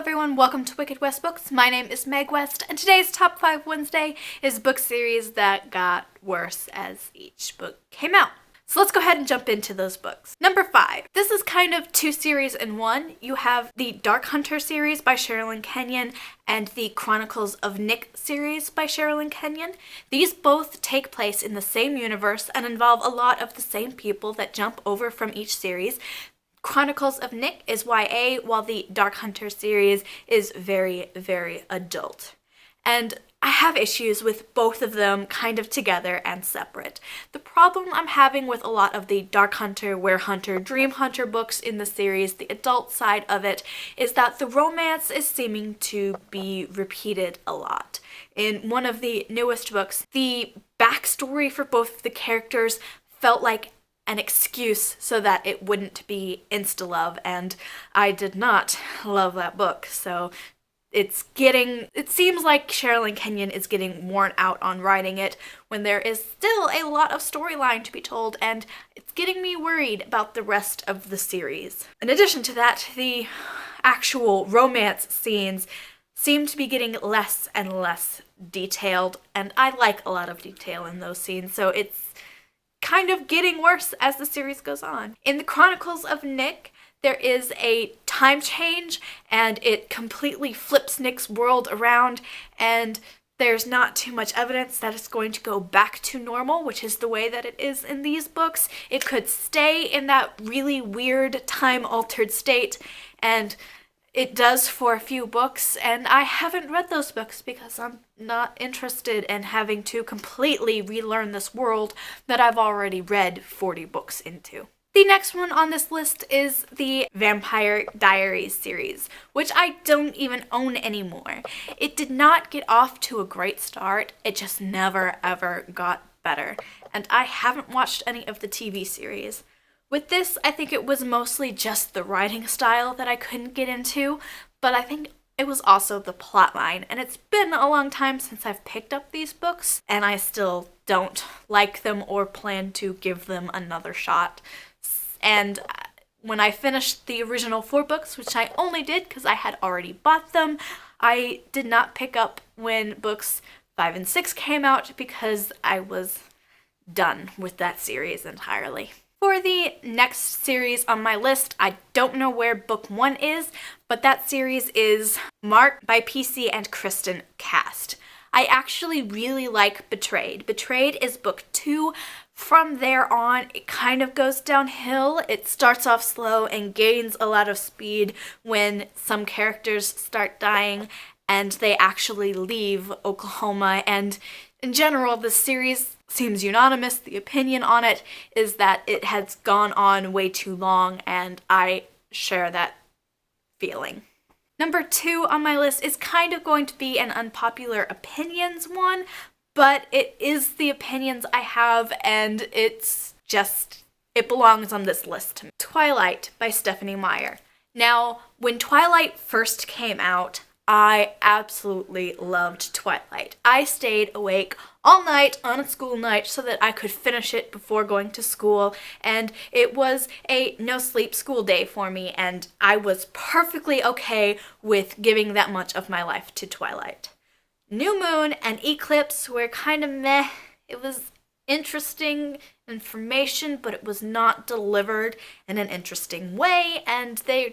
everyone, welcome to Wicked West Books. My name is Meg West, and today's Top 5 Wednesday is book series that got worse as each book came out. So let's go ahead and jump into those books. Number 5. This is kind of two series in one. You have the Dark Hunter series by Sherilyn Kenyon and the Chronicles of Nick series by Sherilyn Kenyon. These both take place in the same universe and involve a lot of the same people that jump over from each series. Chronicles of Nick is YA, while the Dark Hunter series is very, very adult. And I have issues with both of them kind of together and separate. The problem I'm having with a lot of the Dark Hunter, Were Hunter, Dream Hunter books in the series, the adult side of it, is that the romance is seeming to be repeated a lot. In one of the newest books, the backstory for both of the characters felt like an excuse so that it wouldn't be insta-love, and I did not love that book. So it seems like Sherilyn Kenyon is getting worn out on writing it when there is still a lot of storyline to be told, and it's getting me worried about the rest of the series. In addition to that, the actual romance scenes seem to be getting less and less detailed, and I like a lot of detail in those scenes, so it's kind of getting worse as the series goes on. In the Chronicles of Nick, there is a time change, and it completely flips Nick's world around, and there's not too much evidence that it's going to go back to normal, which is the way that it is in these books. It could stay in that really weird time-altered state, and it does for a few books, and I haven't read those books because I'm not interested in having to completely relearn this world that I've already read 40 books into. The next one on this list is the Vampire Diaries series, which I don't even own anymore. It did not get off to a great start, it just never ever got better, and I haven't watched any of the TV series. With this, I think it was mostly just the writing style that I couldn't get into, but I think it was also the plotline, and it's been a long time since I've picked up these books, and I still don't like them or plan to give them another shot. And when I finished the original 4 books, which I only did because I had already bought them, I did not pick up when books 5 and 6 came out because I was done with that series entirely. For the next series on my list, I don't know where book 1 is, but that series is Mark by PC and Kristen Cast. I actually really like Betrayed. Betrayed is book 2. From there on, it kind of goes downhill. It starts off slow and gains a lot of speed when some characters start dying and they actually leave Oklahoma. And in general, the series seems unanimous. The opinion on it is that it has gone on way too long, and I share that feeling. Number 2 on my list is kind of going to be an unpopular opinions one, but it is the opinions I have, and it belongs on this list to me. Twilight by Stephanie Meyer. Now, when Twilight first came out, I absolutely loved Twilight. I stayed awake all night on a school night so that I could finish it before going to school, and it was a no-sleep school day for me, and I was perfectly okay with giving that much of my life to Twilight. New Moon and Eclipse were kind of meh. It was interesting information, but it was not delivered in an interesting way, and they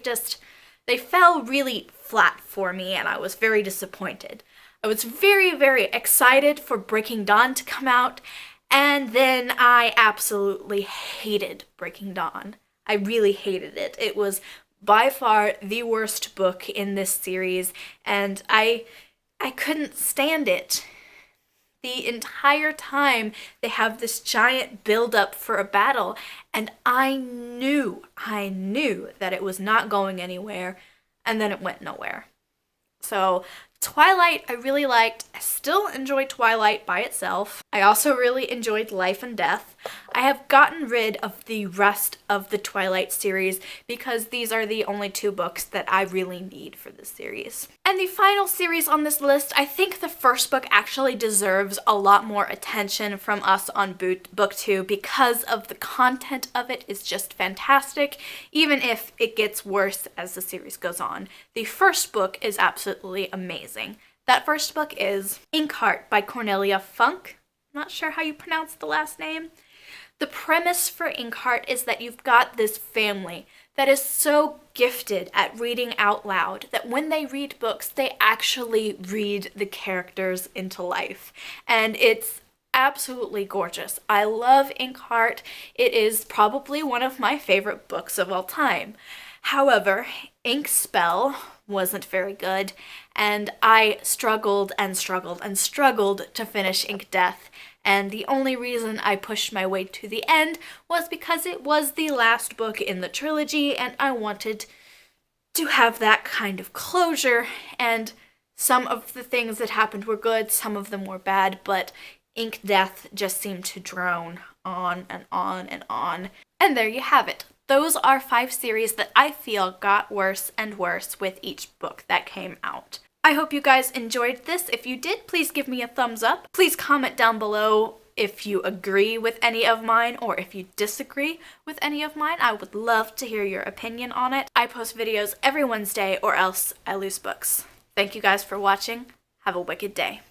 fell really flat for me, and I was very disappointed. I was very, very excited for Breaking Dawn to come out, and then I absolutely hated Breaking Dawn. I really hated it. It was by far the worst book in this series, and I couldn't stand it. The entire time they have this giant build-up for a battle, and I knew that it was not going anywhere, and then it went nowhere. So Twilight I really liked. I still enjoy Twilight by itself. I also really enjoyed Life and Death. I have gotten rid of the rest of the Twilight series because these are the only 2 books that I really need for this series. And the final series on this list, I think the first book actually deserves a lot more attention from us on book 2 because of the content of it is just fantastic, even if it gets worse as the series goes on. The first book is absolutely amazing. That first book is Inkheart by Cornelia Funk. I'm not sure how you pronounce the last name. The premise for Inkheart is that you've got this family that is so gifted at reading out loud that when they read books, they actually read the characters into life. And it's absolutely gorgeous. I love Inkheart. It is probably one of my favorite books of all time. However, Ink Spell wasn't very good, and I struggled and struggled and struggled to finish Ink Death. And the only reason I pushed my way to the end was because it was the last book in the trilogy and I wanted to have that kind of closure. And some of the things that happened were good, some of them were bad, but Ink Death just seemed to drone on and on and on. And there you have it. Those are 5 series that I feel got worse and worse with each book that came out. I hope you guys enjoyed this. If you did, please give me a thumbs up. Please comment down below if you agree with any of mine or if you disagree with any of mine. I would love to hear your opinion on it. I post videos every Wednesday or else I lose books. Thank you guys for watching. Have a wicked day.